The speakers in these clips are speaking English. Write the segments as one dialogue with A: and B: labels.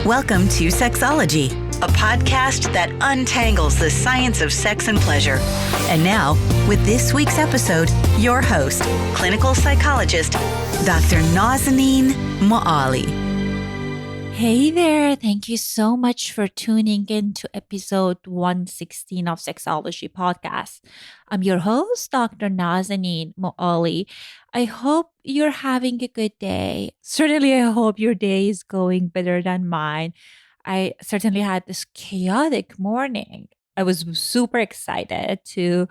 A: Welcome to Sexology, a podcast that untangles the science of sex and pleasure. And now, with this week's episode, your host, clinical psychologist, Dr. Nazanin Moali.
B: Hey there. Thank you so much for tuning in to episode 116 of Sexology Podcast. I'm your host, Dr. Nazanin Moali. I hope you're having a good day. Certainly, I hope your day is going better than mine. I certainly had this chaotic morning. I was super excited to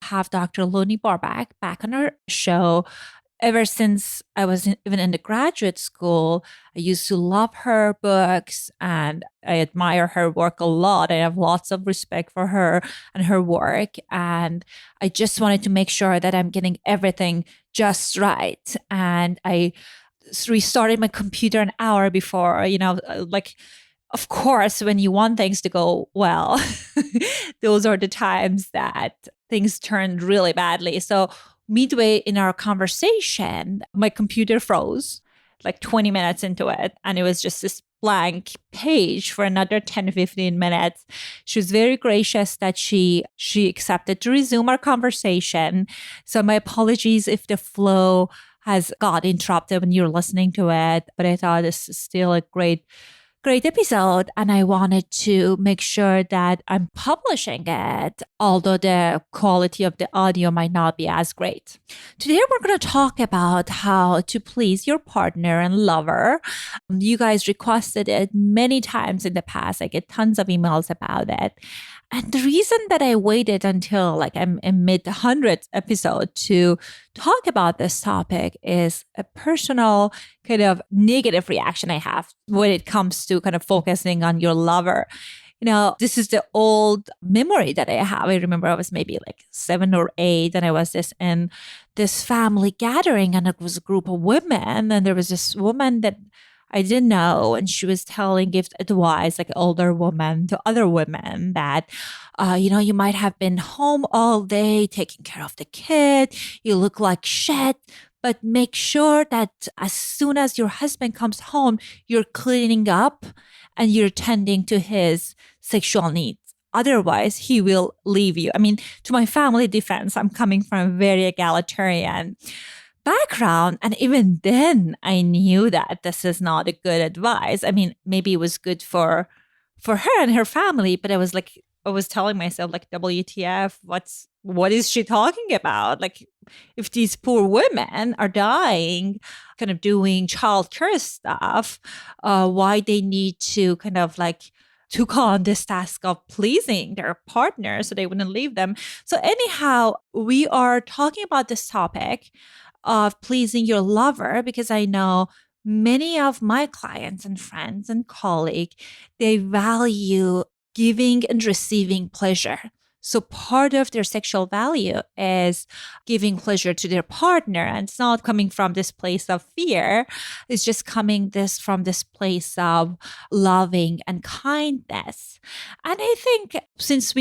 B: have Dr. Lonnie Barbach back on our show. Ever since I was even in the graduate school, I used to love her books and I admire her work a lot. I have lots of respect for her and her work. And I just wanted to make sure that I'm getting everything just right. And I restarted my computer an hour before, of course, when you want things to go well, those are the times that things turned really badly. So midway in our conversation, my computer froze like 20 minutes into it. And it was just this blank page for another 10, 15 minutes. She was very gracious that she accepted to resume our conversation. So my apologies if the flow has got interrupted when you're listening to it. But I thought this is still a great episode, and I wanted to make sure that I'm publishing it, although the quality of the audio might not be as great. Today, we're going to talk about how to please your partner and lover. You guys requested it many times in the past. I get tons of emails about it. And the reason that I waited until I'm in mid-100th episode to talk about this topic is a personal kind of negative reaction I have when it comes to kind of focusing on your lover. This is the old memory that I have. I remember I was maybe 7 or 8 and I was in this family gathering and it was a group of women and there was this woman that I didn't know, and she was give advice, older woman to other women that, you might have been home all day taking care of the kid. You look like shit, but make sure that as soon as your husband comes home, you're cleaning up and you're tending to his sexual needs. Otherwise, he will leave you. I mean, to my family defense, I'm coming from a very egalitarian background. And even then, I knew that this is not a good advice. I mean, maybe it was good for her and her family, but I was telling myself, WTF, what is she talking about? If these poor women are dying, kind of doing childcare stuff, why they need to kind of took on this task of pleasing their partner so they wouldn't leave them. So anyhow, we are talking about this topic of pleasing your lover because I know many of my clients and friends and colleagues, they value giving and receiving pleasure. So part of their sexual value is giving pleasure to their partner. And it's not coming from this place of fear. It's just coming from this place of loving and kindness. And I think since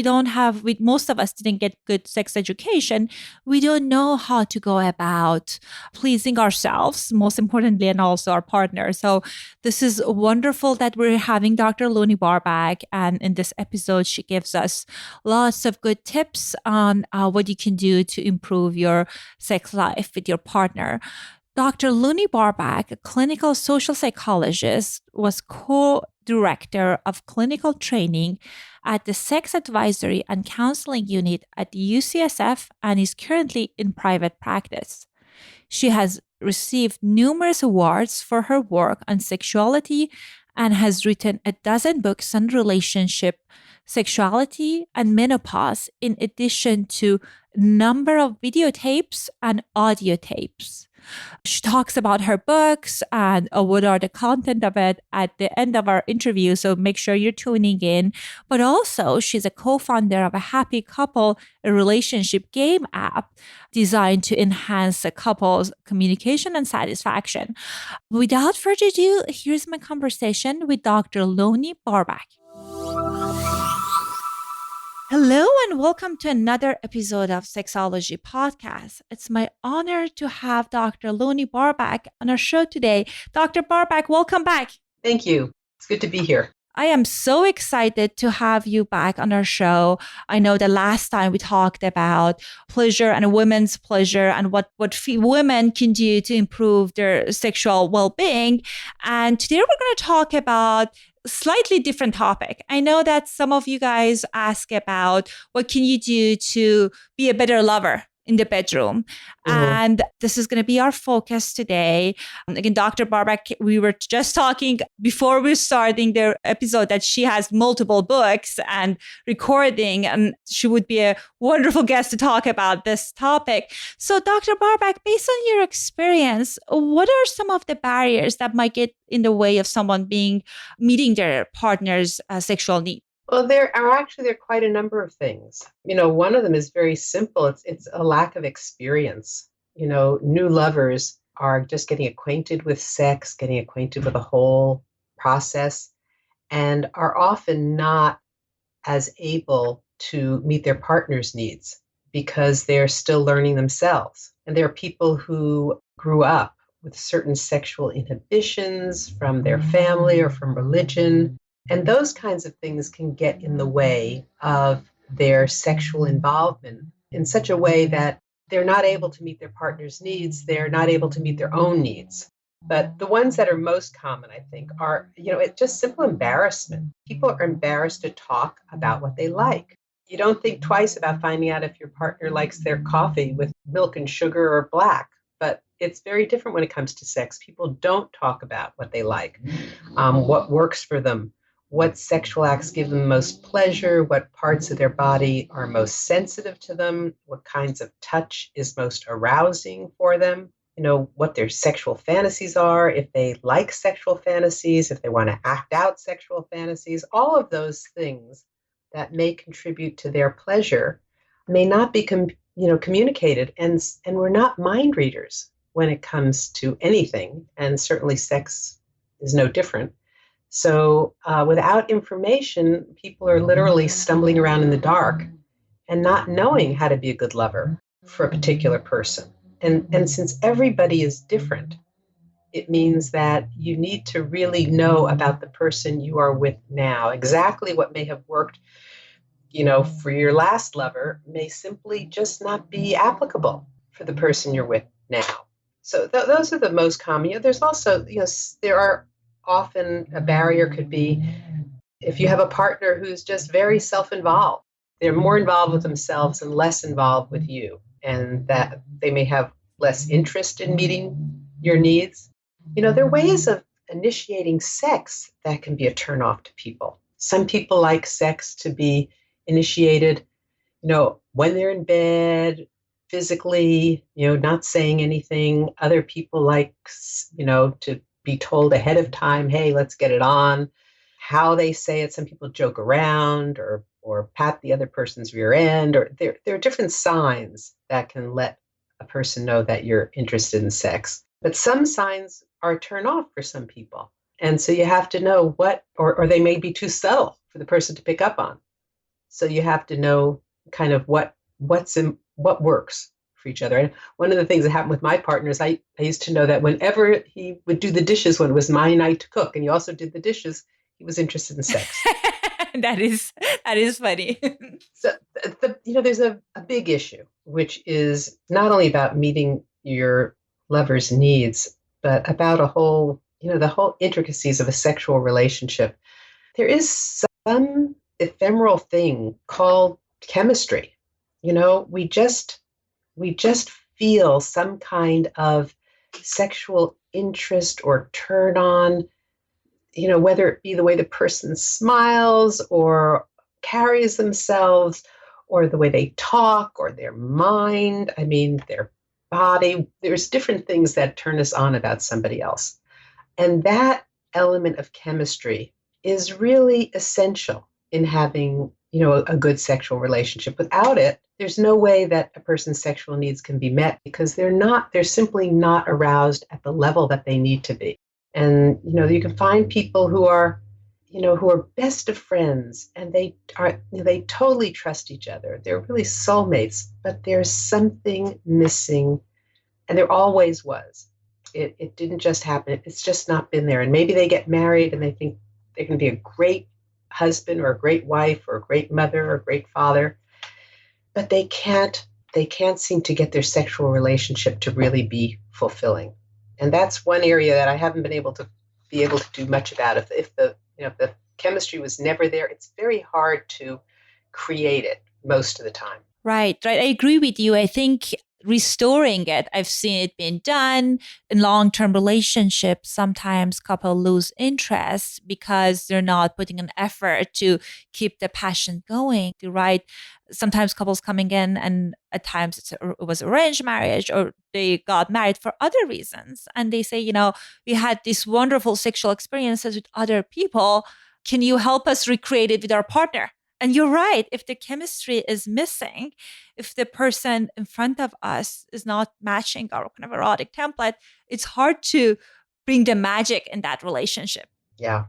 B: most of us didn't get good sex education, we don't know how to go about pleasing ourselves, most importantly, and also our partner. So this is wonderful that we're having Dr. Lonnie Barbach. And in this episode, she gives us lots of good tips on what you can do to improve your sex life with your partner. Dr. Lonnie Barbach, a clinical social psychologist, was co-director of clinical training at the Sex Advisory and Counseling Unit at UCSF and is currently in private practice. She has received numerous awards for her work on sexuality and has written 12 books on relationship, sexuality, and menopause, in addition to a number of videotapes and audio tapes. She talks about her books and what are the content of it at the end of our interview, so make sure you're tuning in. But also, she's a co-founder of a Happy Couple, a relationship game app designed to enhance a couple's communication and satisfaction. Without further ado, here's my conversation with Dr. Lonnie Barbach. Hello and welcome to another episode of Sexology Podcast. It's my honor to have Dr. Lonnie Barbach on our show today. Dr. Barbach, welcome back.
C: Thank you. It's good to be here.
B: I am so excited to have you back on our show. I know the last time we talked about pleasure and women's pleasure and what women can do to improve their sexual well-being. And today we're going to talk about a slightly different topic. I know that some of you guys ask about what can you do to be a better lover in the bedroom. And this is going to be our focus today. Again, Dr. Barbach, we were just talking before we were starting the episode that she has multiple books and recording, and she would be a wonderful guest to talk about this topic. So Dr. Barbach, based on your experience, what are some of the barriers that might get in the way of someone meeting their partner's sexual needs?
C: Well, there are quite a number of things. One of them is very simple. It's a lack of experience. New lovers are just getting acquainted with sex, getting acquainted with the whole process, and are often not as able to meet their partner's needs because they're still learning themselves. And there are people who grew up with certain sexual inhibitions from their family or from religion. And those kinds of things can get in the way of their sexual involvement in such a way that they're not able to meet their partner's needs. They're not able to meet their own needs. But the ones that are most common, I think, are, it's just simple embarrassment. People are embarrassed to talk about what they like. You don't think twice about finding out if your partner likes their coffee with milk and sugar or black. But it's very different when it comes to sex. People don't talk about what they like, what works for them, what sexual acts give them most pleasure, what parts of their body are most sensitive to them, what kinds of touch is most arousing for them, what their sexual fantasies are, if they like sexual fantasies, if they want to act out sexual fantasies. All of those things that may contribute to their pleasure may not be communicated, and we're not mind readers when it comes to anything, and certainly sex is no different. So without information, people are literally stumbling around in the dark and not knowing how to be a good lover for a particular person. And since everybody is different, it means that you need to really know about the person you are with now. Exactly what may have worked, for your last lover may simply just not be applicable for the person you're with now. So those are the most common. There's also, there are often a barrier could be if you have a partner who's just very self-involved. They're more involved with themselves and less involved with you, and that they may have less interest in meeting your needs. There are ways of initiating sex that can be a turnoff to people. Some people like sex to be initiated, when they're in bed, physically, not saying anything. Other people like, to be told ahead of time, hey, let's get it on. How they say it, some people joke around or pat the other person's rear end, or there are different signs that can let a person know that you're interested in sex. But some signs are a turn off for some people. And so you have to know what, or they may be too subtle for the person to pick up on. So you have to know kind of what works for each other. And one of the things that happened with my partner is I used to know that whenever he would do the dishes when it was my night to cook, and he also did the dishes, he was interested in sex.
B: That is funny.
C: So there's a big issue, which is not only about meeting your lover's needs, but about the whole intricacies of a sexual relationship. There is some ephemeral thing called chemistry. We just feel some kind of sexual interest or turn on, whether it be the way the person smiles or carries themselves, or the way they talk, or their mind, their body. There's different things that turn us on about somebody else. And that element of chemistry is really essential in having, a good sexual relationship. Without it, there's no way that a person's sexual needs can be met because they're simply not aroused at the level that they need to be. And, you can find people who are best of friends, and they totally trust each other. They're really soulmates, but there's something missing, and there always was. It didn't just happen. It's just not been there. And maybe they get married and they think They can be a great husband or a great wife or a great mother or a great father, but they can't seem to get their sexual relationship to really be fulfilling. And that's one area that I haven't been able to do much about. If the chemistry was never there, it's very hard to create it most of the time.
B: Right. I agree with you. I think restoring it, I've seen it being done in long-term relationships. Sometimes couples lose interest because they're not putting an effort to keep the passion going, right? Sometimes couples coming in, and at times it was arranged marriage, or they got married for other reasons. And they say, we had these wonderful sexual experiences with other people. Can you help us recreate it with our partner? And you're right. If the chemistry is missing, if the person in front of us is not matching our kind of erotic template, it's hard to bring the magic in that relationship.
C: Yeah.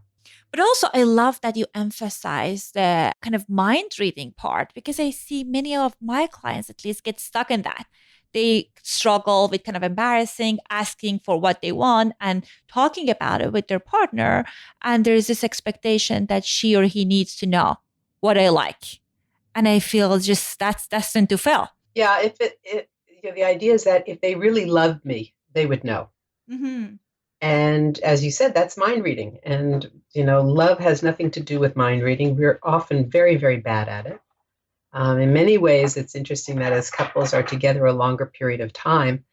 B: But also, I love that you emphasize the kind of mind reading part, because I see many of my clients at least get stuck in that. They struggle with kind of embarrassing, asking for what they want and talking about it with their partner. And there's this expectation that she or he needs to know what I like. And I feel just that's destined to fail.
C: Yeah, the idea is that if they really loved me, they would know.
B: Mm-hmm.
C: And as you said, that's mind reading. And, love has nothing to do with mind reading. We're often very, very bad at it. In many ways, it's interesting that as couples are together a longer period of time,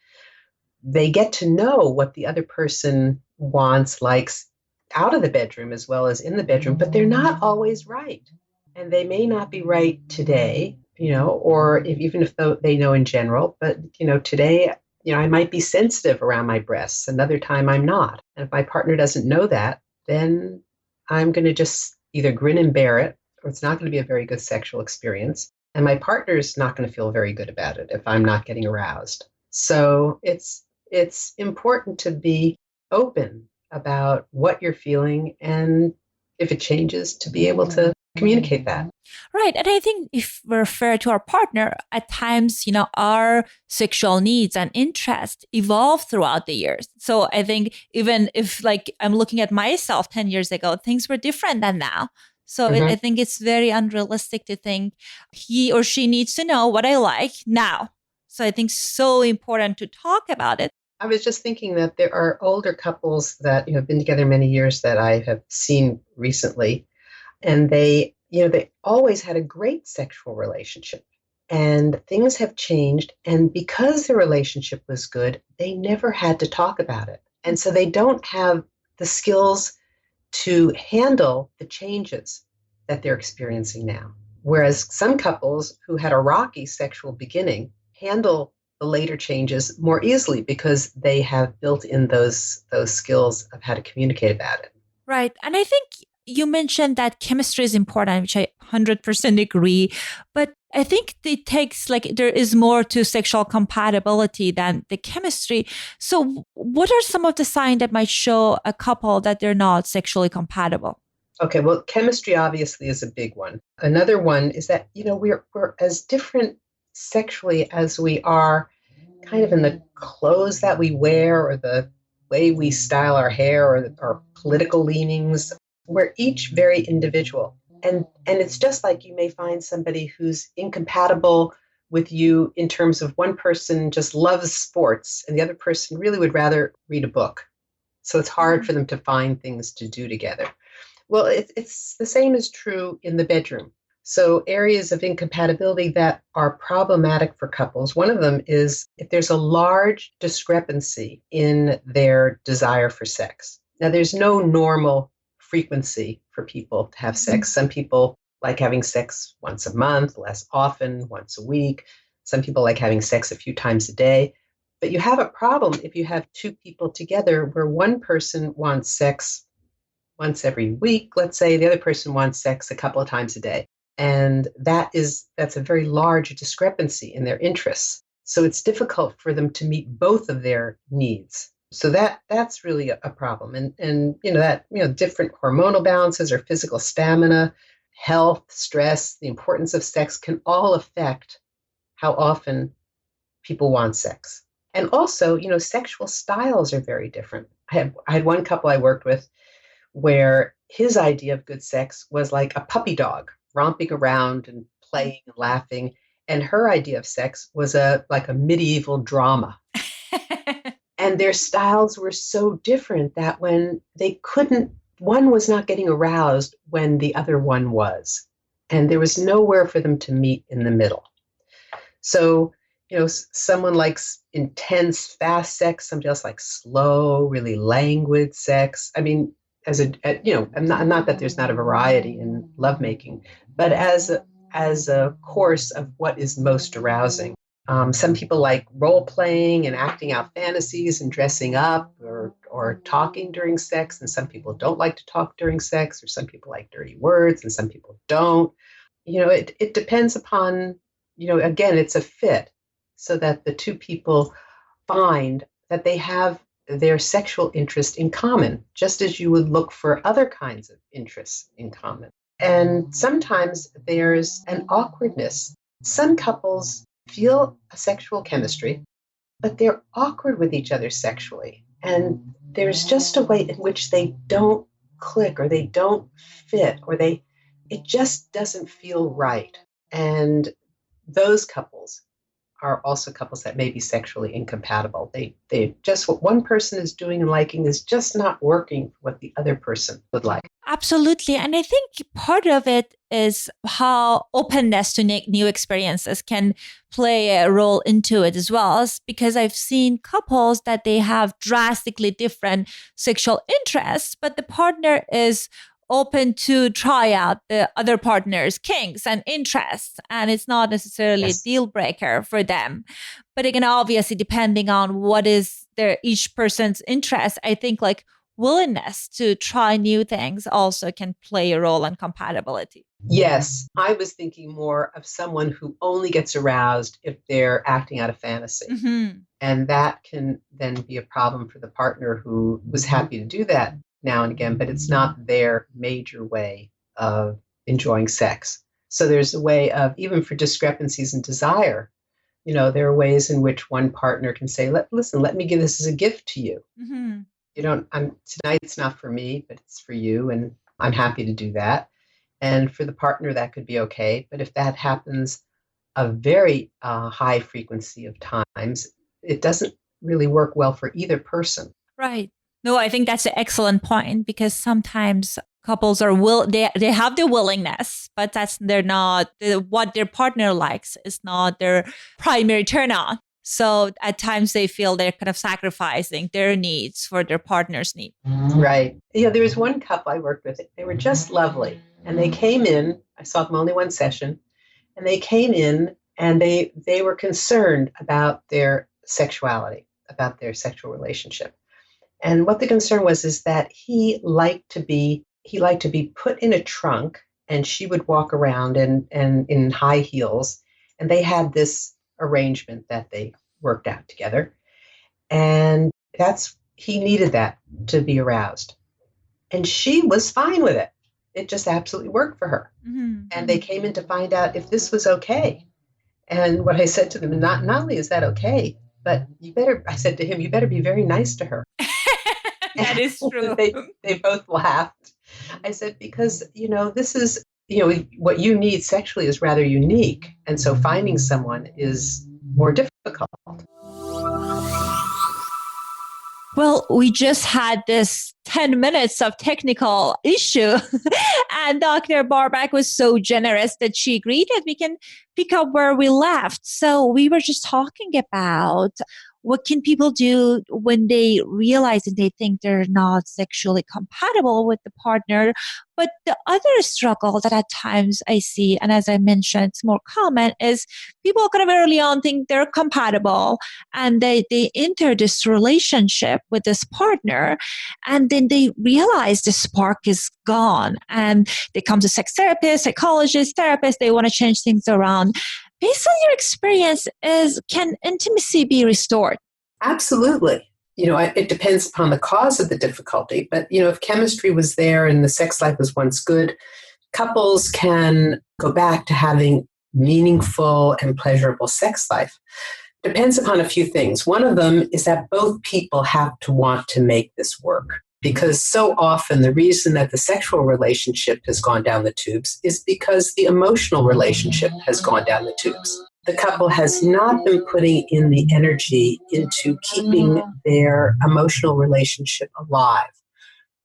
C: they get to know what the other person wants, likes out of the bedroom as well as in the bedroom, but they're not always right. And they may not be right today, or even if they know in general, but, today, I might be sensitive around my breasts. Another time I'm not. And if my partner doesn't know that, then I'm going to just either grin and bear it, or it's not going to be a very good sexual experience. And my partner's not going to feel very good about it if I'm not getting aroused. So it's important to be open about what you're feeling, and if it changes, to be able to communicate that.
B: Right. And I think if we're fair to our partner, at times, our sexual needs and interests evolve throughout the years. So I think even if I'm looking at myself 10 years ago, things were different than now. So I think it's very unrealistic to think he or she needs to know what I like now. So I think so important to talk about it.
C: I was just thinking that there are older couples that have been together many years that I have seen recently. And they always had a great sexual relationship, and things have changed. And because the relationship was good, they never had to talk about it. And so they don't have the skills to handle the changes that they're experiencing now. Whereas some couples who had a rocky sexual beginning handle the later changes more easily because they have built in those skills of how to communicate about it.
B: Right. And I think you mentioned that chemistry is important, which I 100% agree. But I think it takes there is more to sexual compatibility than the chemistry. So what are some of the signs that might show a couple that they're not sexually compatible?
C: Okay, well, chemistry obviously is a big one. Another one is that, we're as different sexually as we are kind of in the clothes that we wear, or the way we style our hair, or our political leanings. We're each very individual. And it's just like you may find somebody who's incompatible with you in terms of one person just loves sports and the other person really would rather read a book. So it's hard for them to find things to do together. Well, it's the same is true in the bedroom. So areas of incompatibility that are problematic for couples, one of them is if there's a large discrepancy in their desire for sex. Now, there's no normal frequency for people to have sex. Some people like having sex once a month, less often, once a week. Some people like having sex a few times a day. But you have a problem if you have two people together where one person wants sex once every week, let's say, the other person wants sex a couple of times a day. And that's a very large discrepancy in their interests. So it's difficult for them to meet both of their needs. So that's really a problem. And different hormonal balances or physical stamina, health, stress, the importance of sex can all affect how often people want sex. And also, sexual styles are very different. I had one couple I worked with where his idea of good sex was like a puppy dog romping around and playing and laughing. And her idea of sex was like a medieval drama. And their styles were so different that when they couldn't, one was not getting aroused when the other one was. And there was nowhere for them to meet in the middle. So, someone likes intense, fast sex, somebody else likes slow, really languid sex. I mean, not that there's not a variety in lovemaking, but as a course of what is most arousing. Some people like role playing and acting out fantasies and dressing up or talking during sex, and some people don't like to talk during sex, or some people like dirty words and some people don't. It depends upon, again, it's a fit, so that the two people find that they have their sexual interest in common, just as you would look for other kinds of interests in common. And sometimes there's an awkwardness. Some couples feel a sexual chemistry, but they're awkward with each other sexually. And there's just a way in which they don't click, or they don't fit, or it just doesn't feel right. And those couples are also couples that may be sexually incompatible. They just, what one person is doing and liking is just not working for what the other person would like.
B: Absolutely. And I think part of it is how openness to new experiences can play a role into it as well, because I've seen couples that they have drastically different sexual interests, but the partner is open to try out the other partner's kinks and interests. And it's not necessarily a deal breaker for them. But again, obviously, depending on what is each person's interest, I think like willingness to try new things also can play a role in compatibility.
C: Yes, I was thinking more of someone who only gets aroused if they're acting out a fantasy. Mm-hmm. And that can then be a problem for the partner who was happy to do that now and again, but it's not their major way of enjoying sex. So there's a way of, even for discrepancies in desire, there are ways in which one partner can say, listen, let me give this as a gift to you. Mm-hmm. Tonight it's not for me, but it's for you, and I'm happy to do that. And for the partner, that could be okay. But if that happens a very high frequency of times, it doesn't really work well for either person.
B: Right. No, I think that's an excellent point, because sometimes couples are they have the willingness, but they're not what their partner likes is not their primary turn on. So at times they feel they're kind of sacrificing their needs for their partner's need.
C: Right. There was one couple I worked with. They were just lovely. And they came in, I saw them only one session, and they came in and they were concerned about their sexuality, about their sexual relationship. And what the concern was is that he liked to be put in a trunk, and she would walk around and in high heels. And they had this arrangement that they worked out together. And he needed that to be aroused. And she was fine with it. It just absolutely worked for her. Mm-hmm. And they came in to find out if this was okay. And what I said to them, not only is that okay, but I said to him, you better be very nice to her.
B: That is true.
C: They both laughed. I said, because, this is, what you need sexually is rather unique. And so finding someone is more difficult.
B: Well, we just had this 10 minutes of technical issue, and Dr. Barbach was so generous that she agreed that we can pick up where we left. So we were just talking about what can people do when they realize that they think they're not sexually compatible with the partner. But the other struggle that at times I see, and as I mentioned, it's more common, is people kind of early on think they're compatible, and they enter this relationship with this partner, and then they realize the spark is gone, and they come to sex therapists, psychologists, therapists, they want to change things around. Based on your experience, can intimacy be restored?
C: Absolutely. It depends upon the cause of the difficulty. But, if chemistry was there and the sex life was once good, couples can go back to having meaningful and pleasurable sex life. Depends upon a few things. One of them is that both people have to want to make this work. because so often the reason that the sexual relationship has gone down the tubes is because the emotional relationship has gone down the tubes. The couple has not been putting in the energy into keeping their emotional relationship alive.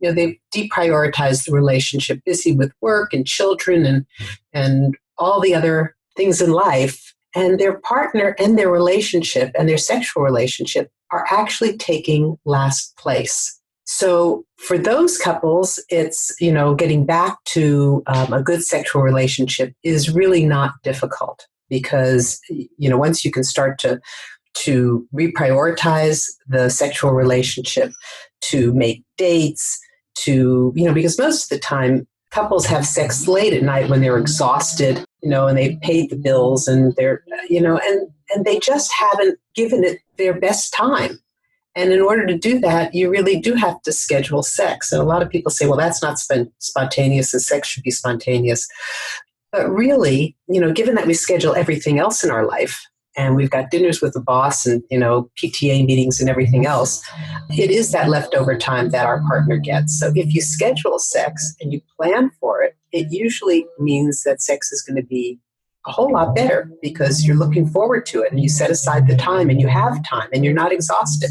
C: They've deprioritized the relationship, busy with work and children and all the other things in life. And their partner and their relationship and their sexual relationship are actually taking last place. So for those couples, it's, getting back to a good sexual relationship is really not difficult because, once you can start to reprioritize the sexual relationship, to make dates, because most of the time couples have sex late at night when they're exhausted, and they've paid the bills and they're, and they just haven't given it their best time. And in order to do that, you really do have to schedule sex. And a lot of people say, well, that's not spontaneous and sex should be spontaneous. But really, given that we schedule everything else in our life, and we've got dinners with the boss and, PTA meetings and everything else, it is that leftover time that our partner gets. So if you schedule sex and you plan for it, it usually means that sex is going to be a whole lot better because you're looking forward to it and you set aside the time and you have time and you're not exhausted.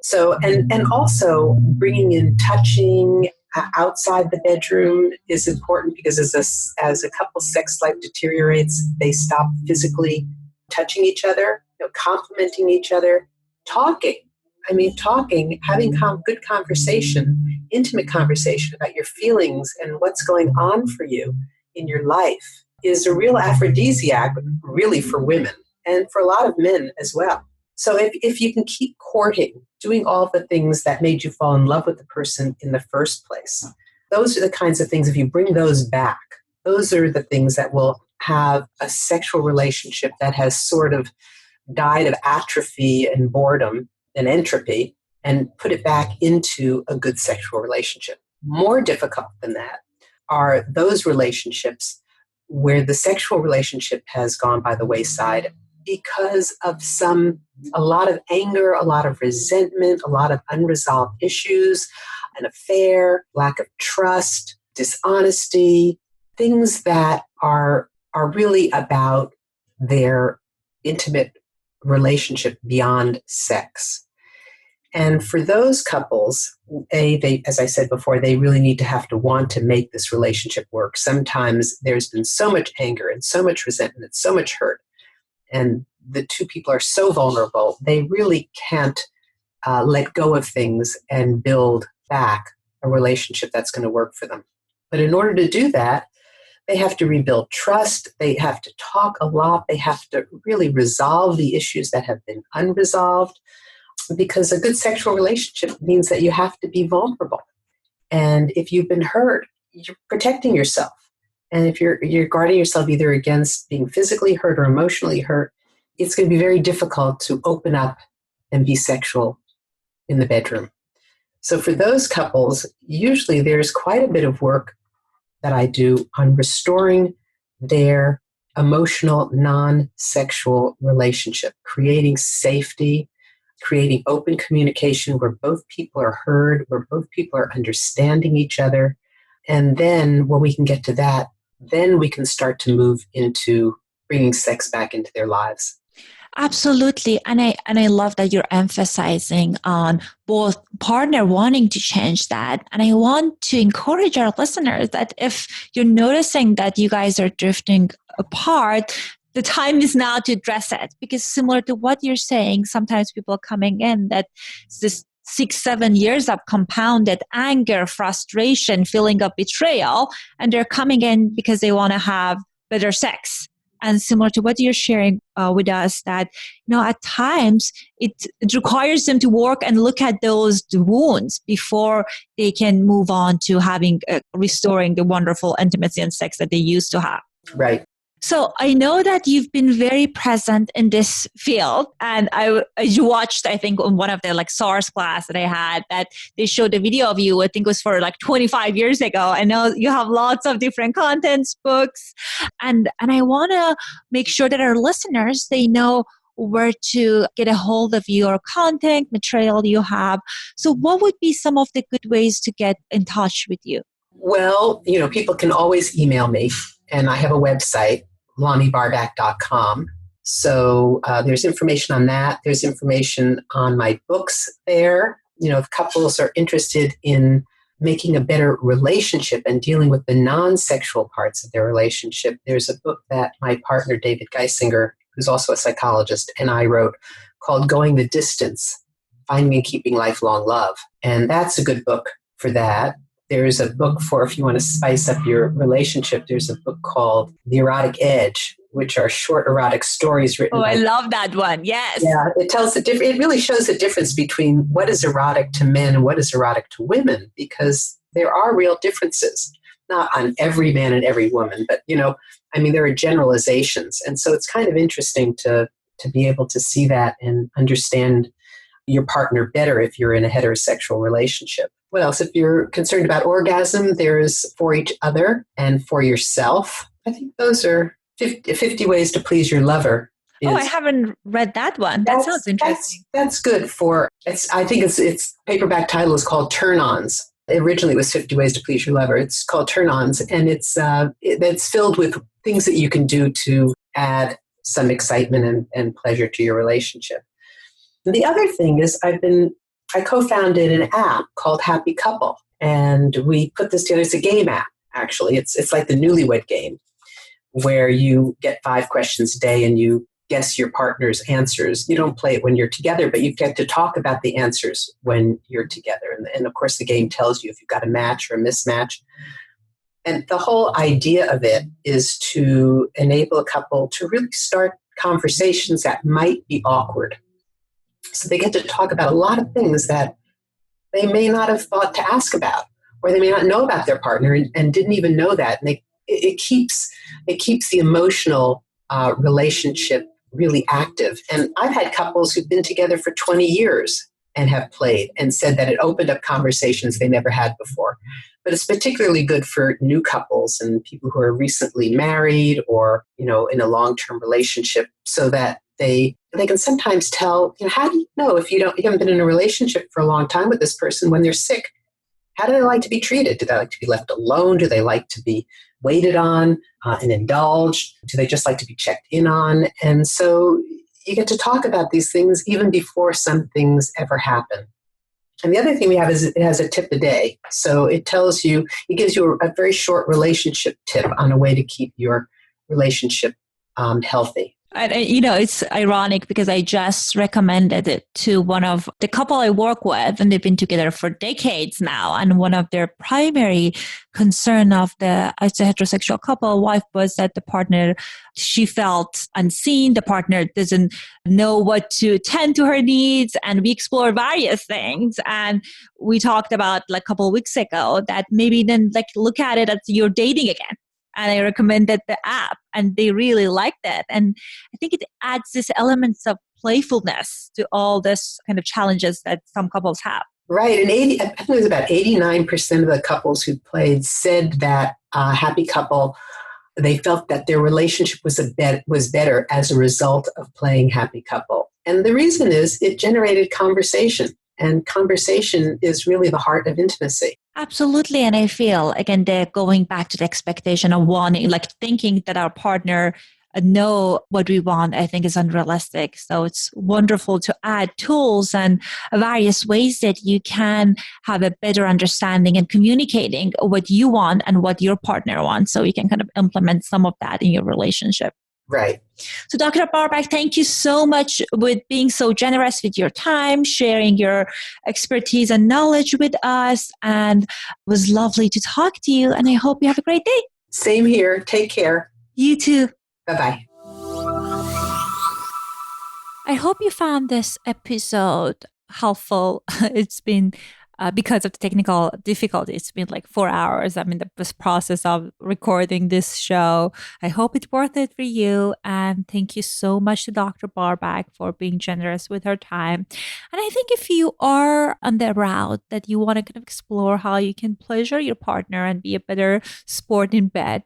C: So, and also bringing in touching outside the bedroom is important because as a couple's sex life deteriorates, they stop physically touching each other, complimenting each other, talking, having good conversation, intimate conversation about your feelings and what's going on for you in your life is a real aphrodisiac, really, for women and for a lot of men as well. So if you can keep courting, doing all the things that made you fall in love with the person in the first place, those are the kinds of things, if you bring those back, those are the things that will have a sexual relationship that has sort of died of atrophy and boredom and entropy and put it back into a good sexual relationship. More difficult than that are those relationships where the sexual relationship has gone by the wayside because of a lot of anger, a lot of resentment, a lot of unresolved issues, an affair, lack of trust, dishonesty, things that are really about their intimate relationship beyond sex. And for those couples, they, as I said before, they really need to have to want to make this relationship work. Sometimes there's been so much anger and so much resentment and so much hurt, and the two people are so vulnerable, they really can't let go of things and build back a relationship that's going to work for them. But in order to do that, they have to rebuild trust. They have to talk a lot. They have to really resolve the issues that have been unresolved, because a good sexual relationship means that you have to be vulnerable. And if you've been hurt, you're protecting yourself. And if you're guarding yourself either against being physically hurt or emotionally hurt, it's going to be very difficult to open up and be sexual in the bedroom. So for those couples, usually there's quite a bit of work that I do on restoring their emotional, non-sexual relationship, creating safety, creating open communication where both people are heard, where both people are understanding each other. And then when we can get to that, then we can start to move into bringing sex back into their lives.
B: Absolutely. And I love that you're emphasizing on both partner wanting to change that. And I want to encourage our listeners that if you're noticing that you guys are drifting apart, the time is now to address it. Because similar to what you're saying, sometimes people are coming in that this 6-7 years of compounded anger, frustration, feeling of betrayal, and they're coming in because they want to have better sex. And similar to what you're sharing with us, that at times it requires them to work and look at those wounds before they can move on to having restoring the wonderful intimacy and sex that they used to have.
C: Right.
B: So I know that you've been very present in this field, and I watched, I think, on one of the SARS class that I had, that they showed a video of you. I think it was for 25 years ago. I know you have lots of different contents, books, and I want to make sure that our listeners, they know where to get a hold of your content, material you have. So what would be some of the good ways to get in touch with you?
C: Well, people can always email me, and I have a website, lonniebarbach.com. So there's information on that. There's information on my books there. If couples are interested in making a better relationship and dealing with the non-sexual parts of their relationship, there's a book that my partner, David Geisinger, who's also a psychologist, and I wrote called Going the Distance, Finding and Keeping Lifelong Love. And that's a good book for that. There's a book for if you want to spice up your relationship. There's a book called The Erotic Edge, which are short erotic stories written.
B: I love that one. Yes.
C: Yeah, it tells it really shows the difference between what is erotic to men and what is erotic to women, because there are real differences. Not on every man and every woman, but there are generalizations, and so it's kind of interesting to be able to see that and understand your partner better if you're in a heterosexual relationship. What else? If you're concerned about orgasm, there's For Each Other and For Yourself. I think those are 50 Ways to Please Your Lover.
B: I haven't read that one. That sounds interesting.
C: That's good for, I think its paperback title is called Turn-Ons. Originally it was 50 Ways to Please Your Lover. It's called Turn-Ons, and it's filled with things that you can do to add some excitement and pleasure to your relationship. The other thing is I co-founded an app called Happy Couple, and we put this together. It's a game app, actually. It's like the Newlywed Game, where you get 5 questions a day and you guess your partner's answers. You don't play it when you're together, but you get to talk about the answers when you're together. And of course, the game tells you if you've got a match or a mismatch. And the whole idea of it is to enable a couple to really start conversations that might be awkward. So they get to talk about a lot of things that they may not have thought to ask about, or they may not know about their partner and didn't even know that. And it keeps the emotional relationship really active. And I've had couples who've been together for 20 years and have played and said that it opened up conversations they never had before. But it's particularly good for new couples and people who are recently married or, in a long-term relationship, so that they can sometimes tell, how do you know if you haven't been in a relationship for a long time with this person when they're sick? How do they like to be treated? Do they like to be left alone? Do they like to be waited on and indulged? Do they just like to be checked in on? And so you get to talk about these things even before some things ever happen. And the other thing we have is it has a tip a day. So it gives you a very short relationship tip on a way to keep your relationship healthy.
B: And, it's ironic because I just recommended it to one of the couple I work with, and they've been together for decades now. And one of their primary concern of as a heterosexual couple wife was that the partner, she felt unseen. The partner doesn't know what to tend to her needs. And we explored various things. And we talked about a couple of weeks ago that maybe then look at it as you're dating again. And I recommended the app, and they really liked it. And I think it adds this elements of playfulness to all this kind of challenges that some couples have.
C: Right. And I think it was about 89% of the couples who played said that Happy Couple, they felt that their relationship was better as a result of playing Happy Couple. And the reason is it generated conversation. And conversation is really the heart of intimacy.
B: Absolutely. And I feel, again, they're going back to the expectation of wanting, thinking that our partner know what we want, I think is unrealistic. So it's wonderful to add tools and various ways that you can have a better understanding and communicating what you want and what your partner wants. So you can kind of implement some of that in your relationship.
C: Right.
B: So Dr. Barbach, thank you so much with being so generous with your time, sharing your expertise and knowledge with us. And it was lovely to talk to you. And I hope you have a great day.
C: Same here. Take care.
B: You too.
C: Bye-bye.
B: I hope you found this episode helpful. It's been because of the technical difficulties, it's been 4 hours. I'm in the process of recording this show. I hope it's worth it for you. And thank you so much to Dr. Barbach for being generous with her time. And I think if you are on the route that you want to kind of explore how you can pleasure your partner and be a better sport in bed,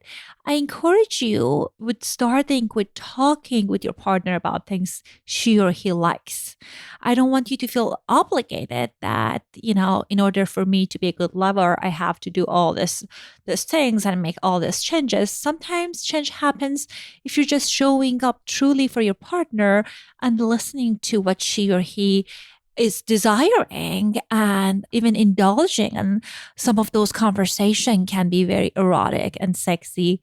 B: I encourage you with starting with talking with your partner about things she or he likes. I don't want you to feel obligated that, in order for me to be a good lover, I have to do all these things and make all these changes. Sometimes change happens if you're just showing up truly for your partner and listening to what she or he is desiring and even indulging. And some of those conversations can be very erotic and sexy.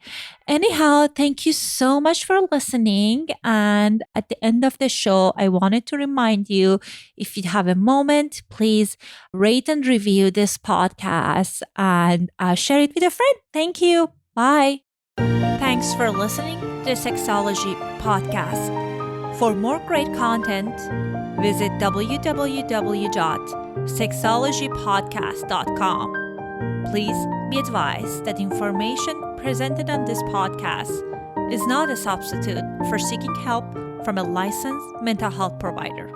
B: Anyhow, thank you so much for listening. And at the end of the show, I wanted to remind you, if you have a moment, please rate and review this podcast and share it with a friend. Thank you. Bye. Thanks for listening to the Sexology Podcast. For more great content, visit www.sexologypodcast.com. Please be advised that information presented on this podcast is not a substitute for seeking help from a licensed mental health provider.